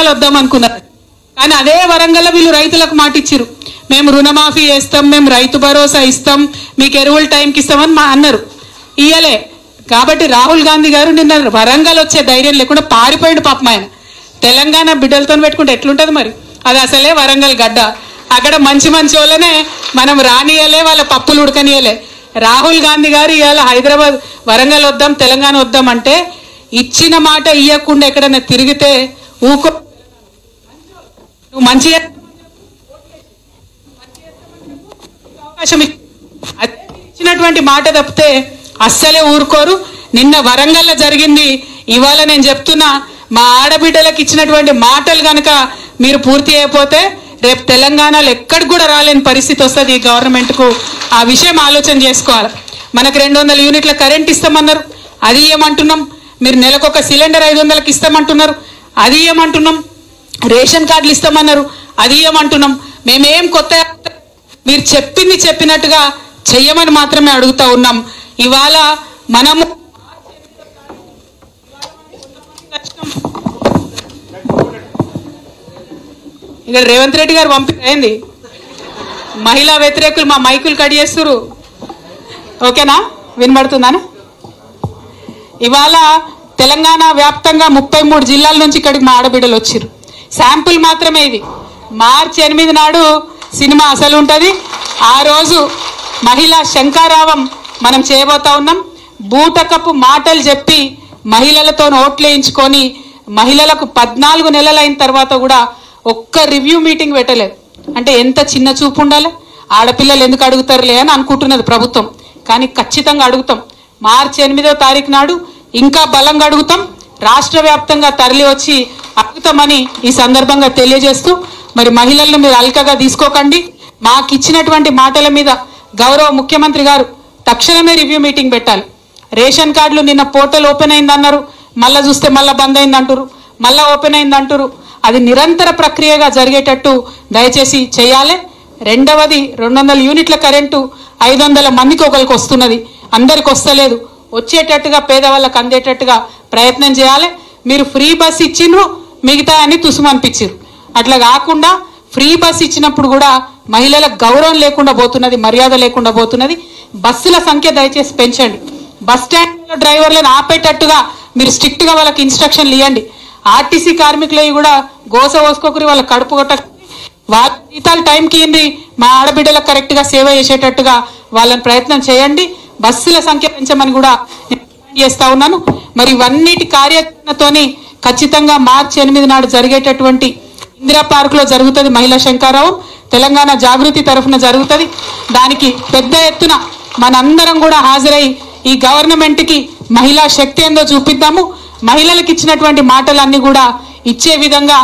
వరంగల్ వద్దాం అనుకున్నారు. కానీ అదే వరంగల్లో వీళ్ళు రైతులకు మాట ఇచ్చిరు, మేము రుణమాఫీ చేస్తాం, మేము రైతు భరోసా ఇస్తాం, మీకు ఎరువుల టైంకి ఇస్తామని అన్నారు. ఇయ్యలే. కాబట్టి రాహుల్ గాంధీ గారు నిన్న వరంగల్ వచ్చే ధైర్యం లేకుండా పారిపోయిండు పాపం ఆయన. తెలంగాణ బిడ్డలతో పెట్టుకుంటే ఎట్లుంటుంది మరి? అది అసలే వరంగల్ గడ్డ. అక్కడ మంచి మంచి వాళ్ళనే మనం రానియలే, వాళ్ళ పప్పులు ఉడకనియలే. రాహుల్ గాంధీ గారు ఇవాళ హైదరాబాద్ వరంగల్ వద్దాం, తెలంగాణ వద్దాం అంటే ఇచ్చిన మాట ఇవ్వకుండా ఎక్కడైనా తిరిగితే ఊకో. నువ్వు మంచిగా అవకాశం ఇచ్చినటువంటి మాట తప్పితే అస్సలే ఊరుకోరు. నిన్న వరంగల్లో జరిగింది. ఇవాళ నేను చెప్తున్నా, మా ఆడబిడ్డలకు ఇచ్చినటువంటి మాటలు కనుక మీరు పూర్తి అయిపోతే రేపు తెలంగాణలో ఎక్కడికి కూడా రాలేని పరిస్థితి వస్తుంది ఈ గవర్నమెంట్కు. ఆ విషయం ఆలోచన చేసుకోవాలి. మనకు 200 యూనిట్ల కరెంట్ ఇస్తామన్నారు, అది ఏమంటున్నాం. మీరు నెలకొక సిలిండర్ 500కి ఇస్తామంటున్నారు, అది ఏమంటున్నాం. రేషన్ కార్డులు ఇస్తామన్నారు, అది ఏమంటున్నాం. మేమేం కొత్త, మీరు చెప్పింది చెప్పినట్టుగా చెయ్యమని మాత్రమే అడుగుతా ఉన్నాం. ఇవాళ మనము ఇక్కడ రేవంత్ రెడ్డి గారు పంపింది, మహిళా వ్యతిరేకులు మా మైకులు కట్ చేస్తున్నారు. ఓకేనా, వినబడుతుందానా? ఇవాళ తెలంగాణ వ్యాప్తంగా 33 జిల్లాల నుంచి ఇక్కడికి మా ఆడబిడ్డలు వచ్చారు. శాంపుల్ మాత్రమే ఇది. మార్చి 8 నాడు సినిమా అసలు ఉంటుంది. ఆ రోజు మహిళా శంకారావం మనం చేయబోతా ఉన్నాం. బూటకపు మాటలు చెప్పి మహిళలతో ఓట్లు వేయించుకొని మహిళలకు 14 నెలలైన తర్వాత కూడా ఒక్క రివ్యూ మీటింగ్ పెట్టలేదు. అంటే ఎంత చిన్న చూపు ఉండాలి. ఆడపిల్లలు ఎందుకు అడుగుతారులే అని అనుకుంటున్నది ప్రభుత్వం, కానీ ఖచ్చితంగా అడుగుతాం. మార్చి 8వ తారీఖు నాడు ఇంకా బలంగా అడుగుతాం. రాష్ట్ర వ్యాప్తంగా తరలి వచ్చి అడుగుతామని ఈ సందర్భంగా తెలియజేస్తూ, మరి మహిళలను మీరు అల్కగా తీసుకోకండి. మాకు ఇచ్చినటువంటి మాటల మీద గౌరవ ముఖ్యమంత్రి గారు తక్షణమే రివ్యూ మీటింగ్ పెట్టాలి. రేషన్ కార్డులు నిన్న పోర్టల్ ఓపెన్ అయిందన్నారు, మళ్ళీ చూస్తే మళ్ళీ బంద్ అయిందంటారు, మళ్ళీ ఓపెన్ అయిందంటారు. అది నిరంతర ప్రక్రియగా జరిగేటట్టు దయచేసి చేయాలి. రెండవది, 200 యూనిట్ల కరెంటు 500 మందికి ఒకరికి వస్తున్నది, అందరికి వస్తలేదు. వచ్చేటట్టుగా పేదవాళ్ళకి అందేటట్టుగా ప్రయత్నం చేయాలి. మీరు ఫ్రీ బస్ ఇచ్చిండ్రు, మిగతా అని తుసుమనిపించారు. అట్లా కాకుండా ఫ్రీ బస్ ఇచ్చినప్పుడు కూడా మహిళలకు గౌరవం లేకుండా పోతున్నది, మర్యాద లేకుండా పోతున్నది. బస్సుల సంఖ్య దయచేసి పెంచండి. బస్ స్టాండ్లో డ్రైవర్లను ఆపేటట్టుగా మీరు స్ట్రిక్ట్గా వాళ్ళకి ఇన్స్ట్రక్షన్లు ఇవ్వండి. ఆర్టీసీ కార్మికులవి కూడా గోస పోసుకోకరి, వాళ్ళ కడుపు కొట్ట, వాళ్ళ జీతాలు టైంకి ఇవ్వండి. మా ఆడబిడ్డలకు కరెక్ట్గా సేవ చేసేటట్టుగా వాళ్ళని ప్రయత్నం చేయండి. బస్సుల సంఖ్య పెంచమని కూడా చేస్తా ఉన్నాను. మరి ఇవన్నిటి కార్యాచరణతోని ఖచ్చితంగా మార్చి 8 నాడు జరిగేటటువంటి ఇందిరా పార్కులో జరుగుతుంది మహిళా శంకారావం. తెలంగాణ జాగృతి తరఫున జరుగుతుంది. దానికి పెద్ద ఎత్తున మనందరం కూడా హాజరై ఈ గవర్నమెంట్కి మహిళా శక్తి ఏందో చూపిద్దాము. మహిళలకు ఇచ్చినటువంటి మాటలన్నీ కూడా ఇచ్చే విధంగా